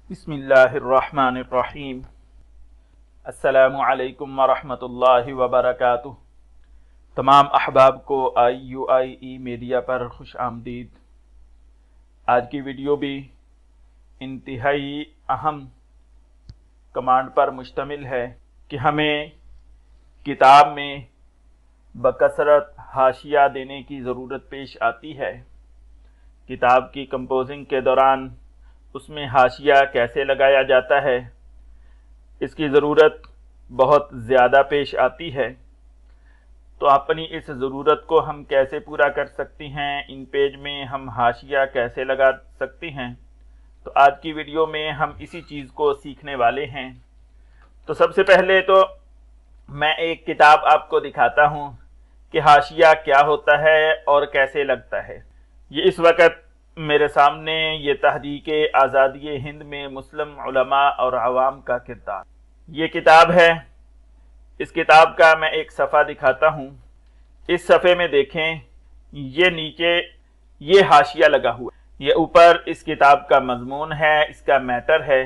بسم اللہ الرحمن الرحیم۔ السلام علیکم ورحمۃ اللہ وبرکاتہ۔ تمام احباب کو IUI میڈیا پر خوش آمدید۔ آج کی ویڈیو بھی انتہائی اہم کمانڈ پر مشتمل ہے کہ ہمیں کتاب میں بکثرت حاشیہ دینے کی ضرورت پیش آتی ہے۔ کتاب کی کمپوزنگ کے دوران اس میں حاشیہ کیسے لگایا جاتا ہے، اس کی ضرورت بہت زیادہ پیش آتی ہے۔ تو اپنی اس ضرورت کو ہم کیسے پورا کر سکتے ہیں، ان پیج میں ہم حاشیہ کیسے لگا سکتے ہیں، تو آج کی ویڈیو میں ہم اسی چیز کو سیکھنے والے ہیں۔ تو سب سے پہلے تو میں ایک کتاب آپ کو دکھاتا ہوں کہ حاشیہ کیا ہوتا ہے اور کیسے لگتا ہے۔ یہ اس وقت میرے سامنے یہ تحریک آزادی ہند میں مسلم علماء اور عوام کا کردار، یہ کتاب ہے۔ اس کتاب کا میں ایک صفحہ دکھاتا ہوں۔ اس صفحے میں دیکھیں، یہ نیچے یہ حاشیہ لگا ہوا ہے، یہ اوپر اس کتاب کا مضمون ہے، اس کا میٹر ہے،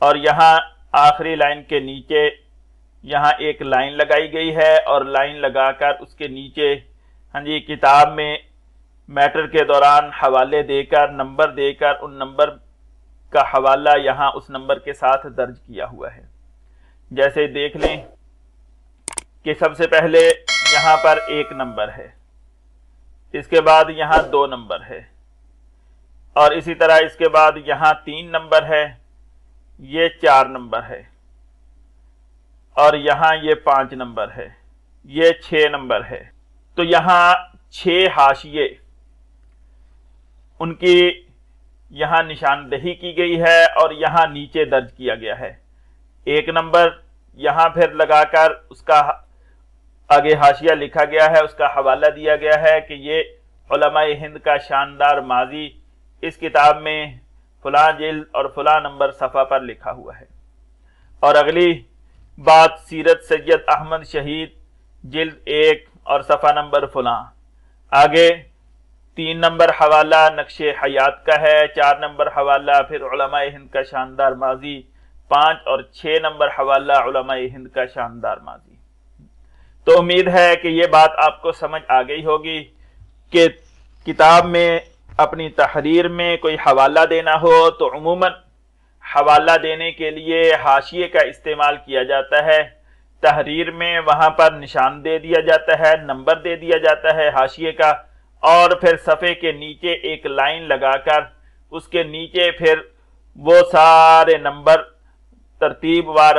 اور یہاں آخری لائن کے نیچے یہاں ایک لائن لگائی گئی ہے، اور لائن لگا کر اس کے نیچے کتاب میں میٹر کے دوران حوالے دے کر، نمبر دے کر، ان نمبر کا حوالہ یہاں اس نمبر کے ساتھ درج کیا ہوا ہے۔ جیسے دیکھ لیں کہ سب سے پہلے یہاں پر 1 نمبر ہے، اس کے بعد یہاں 2 نمبر ہے، اور اسی طرح اس کے بعد یہاں 3 نمبر ہے، یہ 4 نمبر ہے، اور یہاں یہ 5 نمبر ہے، یہ 6 نمبر ہے۔ تو یہاں 6 حاشیے ان کی یہاں نشاندہی کی گئی ہے، اور یہاں نیچے درج کیا گیا ہے۔ 1 نمبر یہاں پھر لگا کر اس کا آگے حاشیہ لکھا گیا ہے، اس کا حوالہ دیا گیا ہے کہ یہ علماء ہند کا شاندار ماضی اس کتاب میں فلاں جلد اور فلاں نمبر صفحہ پر لکھا ہوا ہے۔ اور اگلی بات سیرت سید احمد شہید جلد 1 اور صفحہ نمبر فلاں۔ آگے 3 نمبر حوالہ نقش حیات کا ہے، 4 نمبر حوالہ پھر علماء ہند کا شاندار ماضی، 5 اور 6 نمبر حوالہ علماء ہند کا شاندار ماضی۔ تو امید ہے کہ یہ بات آپ کو سمجھ آ گئی ہوگی کہ کتاب میں اپنی تحریر میں کوئی حوالہ دینا ہو تو عموماً حوالہ دینے کے لیے حاشیے کا استعمال کیا جاتا ہے۔ تحریر میں وہاں پر نشان دے دیا جاتا ہے، نمبر دے دیا جاتا ہے حاشیے کا، اور پھر صفحے کے نیچے ایک لائن لگا کر اس کے نیچے پھر وہ سارے نمبر ترتیب وار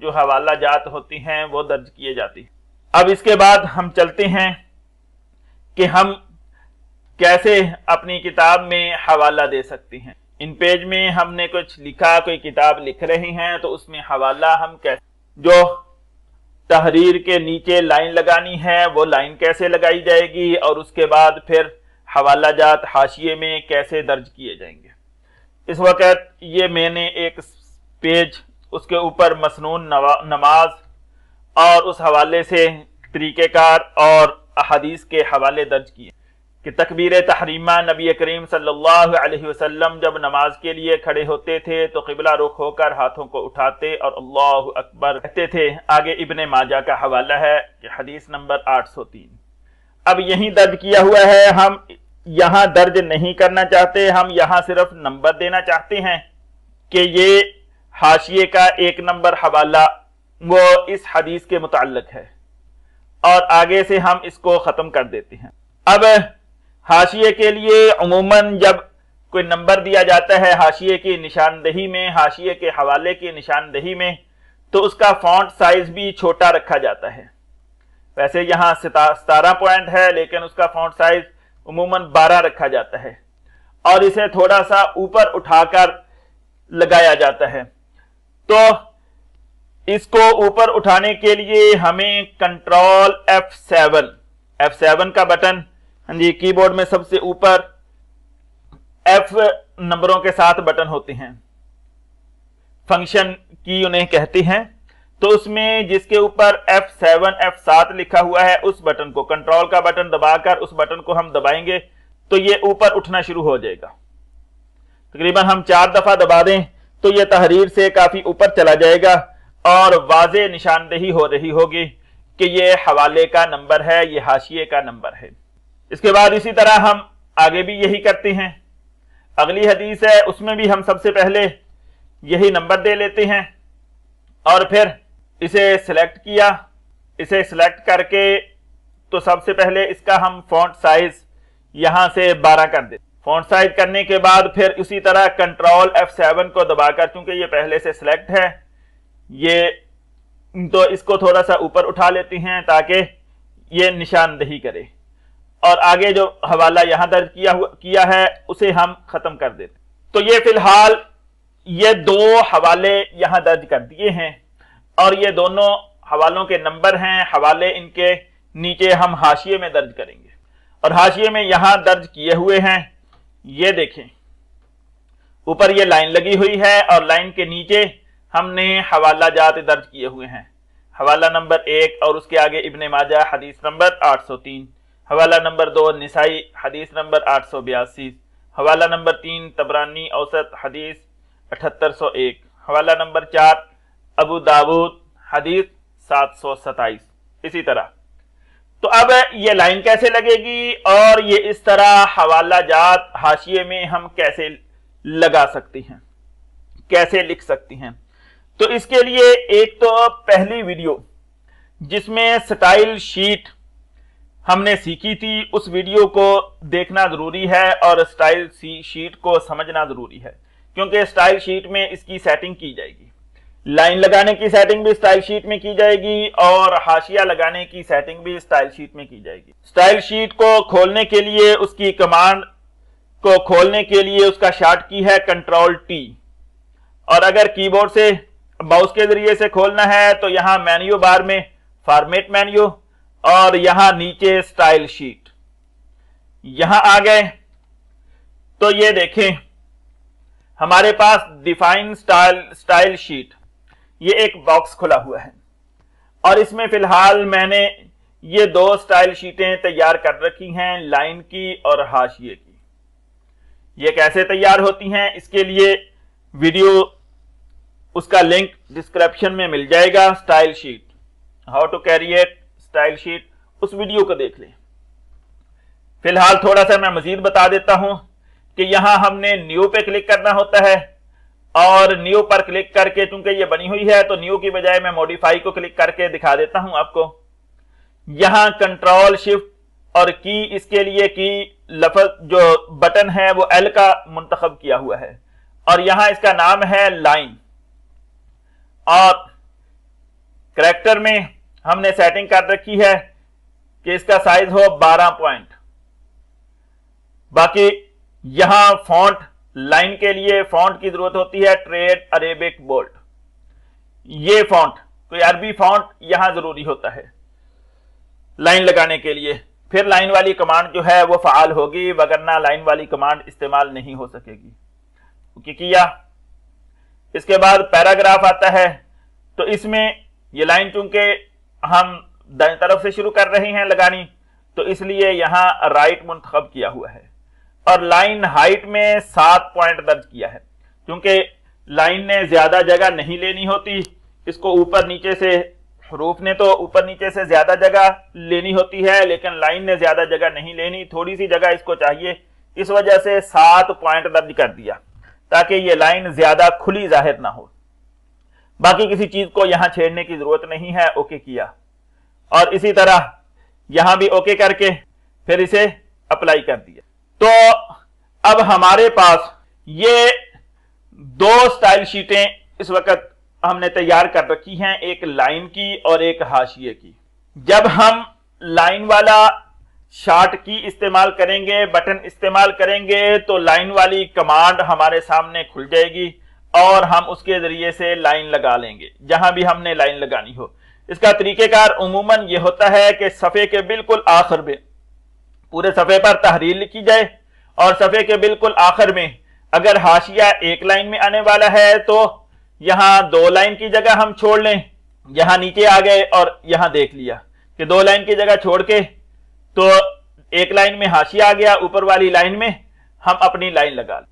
جو حوالہ جات ہوتی ہیں وہ درج کیے جاتی ہیں۔ اب اس کے بعد ہم چلتے ہیں کہ ہم کیسے اپنی کتاب میں حوالہ دے سکتے ہیں۔ ان پیج میں ہم نے کچھ لکھا، کوئی کتاب لکھ رہے ہیں تو اس میں حوالہ ہم کیسے، جو تحریر کے نیچے لائن لگانی ہے وہ لائن کیسے لگائی جائے گی، اور اس کے بعد پھر حوالہ جات حاشیے میں کیسے درج کیے جائیں گے۔ اس وقت یہ میں نے ایک پیج، اس کے اوپر مسنون نماز اور اس حوالے سے طریقہ کار اور احادیث کے حوالے درج کیے کہ تکبیر تحریمہ نبی کریم صلی اللہ علیہ وسلم جب نماز کے لیے کھڑے ہوتے تھے تو قبلہ رخ ہو کر ہاتھوں کو اٹھاتے اور اللہ اکبر کہتے تھے۔ آگے ابن ماجہ کا حوالہ ہے کہ حدیث نمبر 803۔ اب یہیں درج کیا ہوا ہے، ہم یہاں درج نہیں کرنا چاہتے، ہم یہاں صرف نمبر دینا چاہتے ہیں کہ یہ حاشیے کا 1 نمبر حوالہ وہ اس حدیث کے متعلق ہے، اور آگے سے ہم اس کو ختم کر دیتے ہیں۔ اب حاشیے کے لیے عموماً جب کوئی نمبر دیا جاتا ہے حاشیے کی نشاندہی میں، حاشیے کے حوالے کی نشاندہی میں، تو اس کا فونٹ سائز بھی چھوٹا رکھا جاتا ہے۔ ویسے یہاں 17 پوائنٹ ہے، لیکن اس کا فونٹ سائز عموماً 12 رکھا جاتا ہے، اور اسے تھوڑا سا اوپر اٹھا کر لگایا جاتا ہے۔ تو اس کو اوپر اٹھانے کے لیے ہمیں کنٹرول F7 کا بٹن، کی بورڈ میں سب سے اوپر F نمبروں کے ساتھ بٹن ہوتے ہیں، فنکشن کی انہیں کہتے ہیں۔ تو اس میں جس کے اوپر F7 F7 لکھا ہوا ہے اس بٹن کو، کنٹرول کا بٹن دبا کر اس بٹن کو ہم دبائیں گے تو یہ اوپر اٹھنا شروع ہو جائے گا۔ تقریباً ہم 4 دفعہ دبا دیں تو یہ تحریر سے کافی اوپر چلا جائے گا اور واضح نشاندہی ہو رہی ہوگی کہ یہ حوالے کا نمبر ہے، یہ حاشیے کا نمبر ہے۔ اس کے بعد اسی طرح ہم آگے بھی یہی کرتے ہیں۔ اگلی حدیث ہے، اس میں بھی ہم سب سے پہلے یہی نمبر دے لیتے ہیں اور پھر اسے سلیکٹ کیا، اسے سلیکٹ کر کے تو سب سے پہلے اس کا ہم فونٹ سائز یہاں سے 12 کر دیں۔ فونٹ سائز کرنے کے بعد پھر اسی طرح کنٹرول F7 کو دبا کر، چونکہ یہ پہلے سے سلیکٹ ہے، یہ تو اس کو تھوڑا سا اوپر اٹھا لیتے ہیں تاکہ یہ نشاندہی کرے، اور آگے جو حوالہ یہاں درج کیا ہے اسے ہم ختم کر دیتے۔ تو یہ فی الحال یہ 2 حوالے یہاں درج کر دیے ہیں اور یہ دونوں حوالوں کے نمبر ہیں۔ حوالے ان کے نیچے ہم حاشیے میں درج کریں گے، اور حاشیے میں یہاں درج کیے ہوئے ہیں، یہ دیکھیں اوپر یہ لائن لگی ہوئی ہے اور لائن کے نیچے ہم نے حوالہ جات درج کیے ہوئے ہیں۔ حوالہ نمبر 1 اور اس کے آگے ابن ماجہ حدیث نمبر 803، حوالہ نمبر 2 نسائی حدیث نمبر 882، حوالہ نمبر 3 طبرانی اوسط حدیث 7801، حوالہ نمبر 4 ابو داود حدیث 727، اسی طرح۔ تو اب یہ لائن کیسے لگے گی اور یہ اس طرح حوالہ جات حاشیے میں ہم کیسے لگا سکتے ہیں، کیسے لکھ سکتے ہیں؟ تو اس کے لیے ایک تو پہلی ویڈیو جس میں سٹائل شیٹ ہم نے سیکھی تھی، اس ویڈیو کو دیکھنا ضروری ہے اور سٹائل شیٹ کو سمجھنا ضروری ہے، کیونکہ سٹائل شیٹ میں اس کی سیٹنگ کی جائے گی۔ لائن لگانے کی سیٹنگ بھی سٹائل شیٹ میں کی جائے گی اور حاشیہ لگانے کی سیٹنگ بھی سٹائل شیٹ میں کی جائے گی۔ سٹائل شیٹ کو کھولنے کے لیے، اس کی کمانڈ کو کھولنے کے لیے اس کا شارٹ کی ہے کنٹرول T، اور اگر کی بورڈ سے ماؤس کے ذریعے سے کھولنا ہے تو یہاں مینیو بار میں فارمیٹ مینیو اور یہاں نیچے سٹائل شیٹ، یہاں آ گئے تو یہ دیکھیں ہمارے پاس ڈیفائن سٹائل شیٹ، یہ ایک باکس کھلا ہوا ہے اور اس میں فی الحال میں نے یہ 2 سٹائل شیٹیں تیار کر رکھی ہیں، لائن کی اور حاشیے کی۔ یہ کیسے تیار ہوتی ہیں اس کے لیے ویڈیو، اس کا لنک ڈسکرپشن میں مل جائے گا، style sheet, how to create style sheet, اس ویڈیو کو دیکھ لیں۔ فی الحال تھوڑا سا میں مزید بتا دیتا ہوں کہ یہاں ہم نے نیو پہ کلک کرنا ہوتا ہے، اور نیو پر کلک کر کے چونکہ یہ بنی ہوئی ہے تو نیو کی بجائے میں موڈیفائی کو کلک کر کے دکھا دیتا ہوں آپ کو۔ یہاں کنٹرول شفٹ اور کی، اس کے لیے کی لفظ جو بٹن ہے وہ L کا منتخب کیا ہوا ہے، اور یہاں اس کا نام ہے لائن، اور کریکٹر میں ہم نے سیٹنگ کر رکھی ہے کہ اس کا سائز ہو 12 پوائنٹ۔ باقی یہاں فونٹ، لائن کے لیے فونٹ کی ضرورت ہوتی ہے ٹریڈ عربک بولڈ، یہ فونٹ کوئی عربی فونٹ یہاں ضروری ہوتا ہے لائن لگانے کے لیے، پھر لائن والی کمانڈ جو ہے وہ فعال ہوگی، وگرنہ لائن والی کمانڈ استعمال نہیں ہو سکے گی۔ اوکے کیا؟ اس کے بعد پیراگراف آتا ہے، تو اس میں یہ لائن چونکہ ہم دائیں طرف سے شروع کر رہے ہیں لگانی، تو اس لیے یہاں رائٹ منتخب کیا ہوا ہے، اور لائن ہائٹ میں 7 پوائنٹ درج کیا ہے، کیونکہ لائن نے زیادہ جگہ نہیں لینی ہوتی، اس کو اوپر نیچے سے، حروف نے تو اوپر نیچے سے زیادہ جگہ لینی ہوتی ہے، لیکن لائن نے زیادہ جگہ نہیں لینی، تھوڑی سی جگہ اس کو چاہیے، اس وجہ سے 7 پوائنٹ درج کر دیا تاکہ یہ لائن زیادہ کھلی ظاہر نہ ہو۔ باقی کسی چیز کو یہاں چھیڑنے کی ضرورت نہیں ہے، اوکے کیا، اور اسی طرح یہاں بھی اوکے کر کے پھر اسے اپلائی کر دیا۔ تو اب ہمارے پاس یہ 2 سٹائل شیٹیں اس وقت ہم نے تیار کر رکھی ہیں، ایک لائن کی اور ایک حاشیے کی۔ جب ہم لائن والا شارٹ کی استعمال کریں گے، بٹن استعمال کریں گے، تو لائن والی کمانڈ ہمارے سامنے کھل جائے گی اور ہم اس کے ذریعے سے لائن لگا لیں گے جہاں بھی ہم نے لائن لگانی ہو۔ اس کا طریقہ کار عموماً یہ ہوتا ہے کہ صفحے کے بالکل آخر میں پورے صفحے پر تحریر لکھی جائے، اور صفحے کے بالکل آخر میں اگر حاشیہ ایک لائن میں آنے والا ہے تو یہاں 2 لائن کی جگہ ہم چھوڑ لیں، یہاں نیچے آ گئے اور یہاں دیکھ لیا کہ 2 لائن کی جگہ چھوڑ کے تو ایک لائن میں حاشیہ آ گیا، اوپر والی لائن میں ہم اپنی لائن لگا لیں۔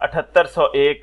7801।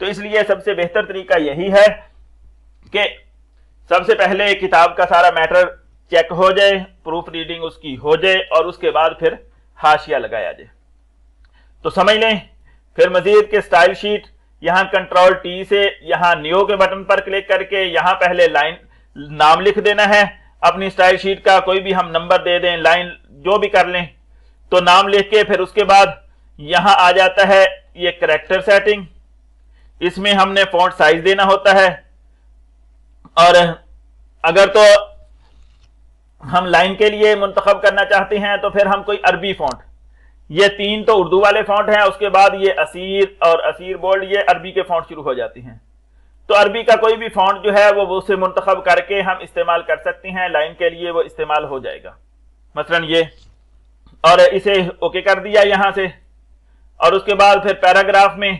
تو اس لیے سب سے بہتر طریقہ یہی ہے کہ سب سے پہلے کتاب کا سارا میٹر چیک ہو جائے، پروف ریڈنگ اس کی ہو جائے، اور اس کے بعد پھر حاشیہ لگایا جائے۔ تو سمجھ لیں پھر مزید کہ سٹائل شیٹ یہاں کنٹرول ٹی سے یہاں نیو کے بٹن پر کلک کر کے یہاں پہلے لائن نام لکھ دینا ہے اپنی سٹائل شیٹ کا، کوئی بھی ہم نمبر دے دیں، لائن جو بھی کر لیں، تو نام لکھ کے پھر اس کے بعد یہاں آ جاتا ہے یہ کریکٹر سیٹنگ، اس میں ہم نے فونٹ سائز دینا ہوتا ہے، اور اگر تو ہم لائن کے لیے منتخب کرنا چاہتے ہیں تو پھر ہم کوئی عربی فونٹ، یہ تین تو اردو والے فونٹ ہیں، اس کے بعد یہ اسیر اور اسیر بولڈ، یہ عربی کے فونٹ شروع ہو جاتی ہیں، تو عربی کا کوئی بھی فونٹ جو ہے وہ اسے منتخب کر کے ہم استعمال کر سکتے ہیں، لائن کے لیے وہ استعمال ہو جائے گا، مثلا یہ، اور اسے اوکے کر دیا یہاں سے، اور اس کے بعد پھر پیراگراف میں،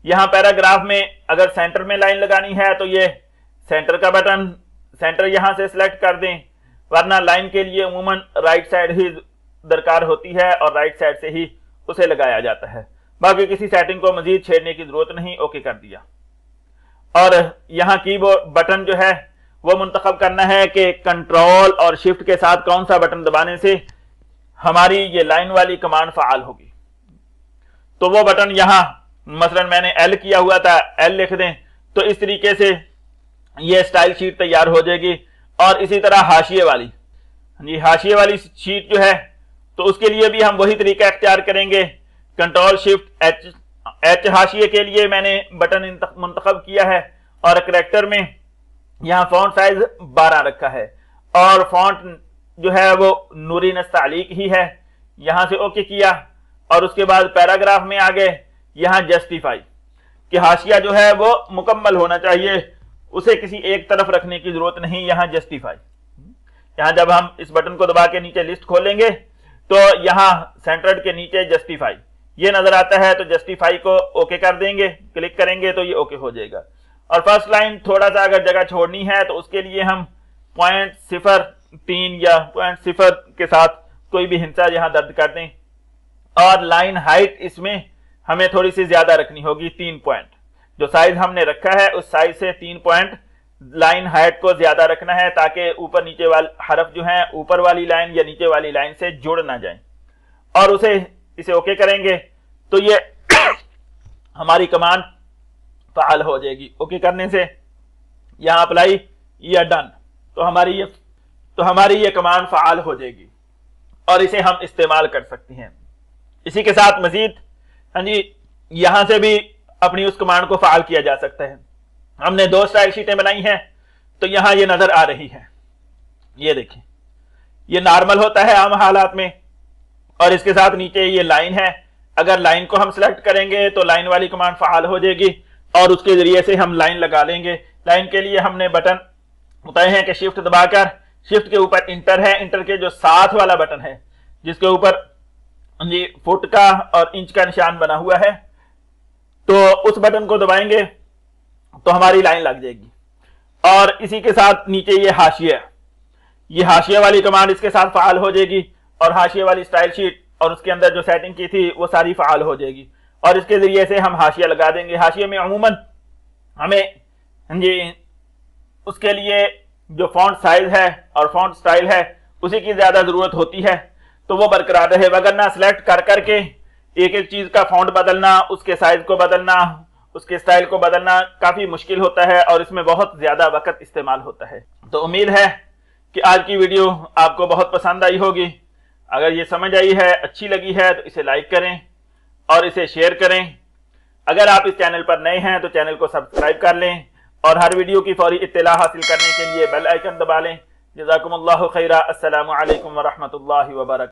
یہاں پیراگراف میں اگر سینٹر میں لائن لگانی ہے تو یہ سینٹر کا بٹن، سینٹر یہاں سے سلیکٹ کر دیں، ورنہ لائن کے لیے عموماً رائٹ سائڈ ہی درکار ہوتی ہے اور رائٹ سائڈ سے ہی اسے لگایا جاتا ہے، باقی کسی سیٹنگ کو مزید چھیڑنے کی ضرورت نہیں، اوکے کر دیا۔ اور یہاں کی بورڈ بٹن جو ہے وہ منتخب کرنا ہے کہ کنٹرول اور شفٹ کے ساتھ کون سا بٹن دبانے سے ہماری یہ لائن والی کمانڈ فعال ہوگی، تو وہ بٹن یہاں مثلا میں نے ایل کیا ہوا تھا، ایل لکھ دیں، تو اس طریقے سے یہ سٹائل شیٹ تیار ہو جائے گی۔ اور اسی طرح حاشیے والی، جی حاشیے والی شیٹ جو ہے تو اس کے لیے بھی ہم وہی طریقہ اختیار کریں گے، کنٹرول شفٹ ایچ حاشیے کے لیے میں نے بٹن منتخب کیا ہے، اور کریکٹر میں یہاں فونٹ سائز 12 رکھا ہے، اور فونٹ جو ہے وہ نوری نستعلیق ہی ہے، یہاں سے اوکے کیا، اور اس کے بعد پیراگراف میں آگے یہاں جسٹیفائی کہ حاشیہ جو ہے وہ مکمل ہونا چاہیے، اسے کسی ایک طرف رکھنے کی ضرورت نہیں، یہاں جسٹیفائی، یہاں جب ہم اس بٹن کو دبا کے نیچے لسٹ کھولیں گے تو یہاں سینٹرڈ کے نیچے جسٹیفائی یہ نظر آتا ہے، تو جسٹیفائی کو اوکے کر دیں گے، کلک کریں گے تو یہ اوکے ہو جائے گا۔ اور فرسٹ لائن تھوڑا سا اگر جگہ چھوڑنی ہے تو اس کے لیے ہم 0.03 یا 0.0 کے ساتھ کوئی بھی ہندسہ یہاں درج کر دیں، اور لائن ہائٹ اس میں ہمیں تھوڑی سی زیادہ رکھنی ہوگی، 3 پوائنٹ، جو سائز ہم نے رکھا ہے اس سائز سے 3 پوائنٹ لائن ہائٹ کو زیادہ رکھنا ہے، تاکہ اوپر نیچے والے حرف جو ہیں اوپر والی لائن یا نیچے والی لائن سے جڑ نہ جائیں، اور اسے اوکے کریں گے تو یہ ہماری کمانڈ فعال ہو جائے گی۔ اوکے کرنے سے یہاں اپلائی یا ڈن، تو ہماری یہ کمانڈ فعال ہو جائے گی اور اسے ہم استعمال کر سکتے ہیں۔ اسی کے ساتھ مزید جی یہاں سے بھی اپنی اس کمانڈ کو فعال کیا جا سکتا ہے۔ ہم نے 2 سٹائل شیٹیں بنائی ہیں تو یہاں یہ نظر آ رہی ہے، یہ دیکھیں یہ نارمل ہوتا ہے عام حالات میں، اور اس کے ساتھ نیچے یہ لائن ہے، اگر لائن کو ہم سلیکٹ کریں گے تو لائن والی کمانڈ فعال ہو جائے گی، اور اس کے ذریعے سے ہم لائن لگا لیں گے۔ لائن کے لیے ہم نے بٹن بتائے ہیں کہ شفٹ دبا کر، شفٹ کے اوپر انٹر ہے، انٹر کے جو ساتھ والا بٹن ہے جس کے اوپر جی فٹ کا اور انچ کا نشان بنا ہوا ہے، تو اس بٹن کو دبائیں گے تو ہماری لائن لگ جائے گی۔ اور اسی کے ساتھ نیچے یہ حاشیہ، یہ حاشیہ والی کمانڈ اس کے ساتھ فعال ہو جائے گی، اور حاشیہ والی سٹائل شیٹ اور اس کے اندر جو سیٹنگ کی تھی وہ ساری فعال ہو جائے گی، اور اس کے ذریعے سے ہم حاشیہ لگا دیں گے۔ حاشیے میں عموماً ہمیں جی اس کے لیے جو فونٹ سائز ہے اور فونٹ سٹائل ہے اسی کی زیادہ ضرورت ہوتی ہے، تو وہ برقرار رہے، وگرنہ سلیکٹ کر کر کے ایک ایک چیز کا فونٹ بدلنا، اس کے سائز کو بدلنا، اس کے سٹائل کو بدلنا کافی مشکل ہوتا ہے، اور اس میں بہت زیادہ وقت استعمال ہوتا ہے۔ تو امید ہے کہ آج کی ویڈیو آپ کو بہت پسند آئی ہوگی۔ اگر یہ سمجھ آئی ہے، اچھی لگی ہے تو اسے لائک کریں اور اسے شیئر کریں۔ اگر آپ اس چینل پر نئے ہیں تو چینل کو سبسکرائب کر لیں، اور ہر ویڈیو کی فوری اطلاع حاصل کرنے کے لیے بیل آئیکن دبا لیں۔ جزاکم اللہ خیرہ۔ السلام علیکم ورحمۃ اللہ وبرکاتہ۔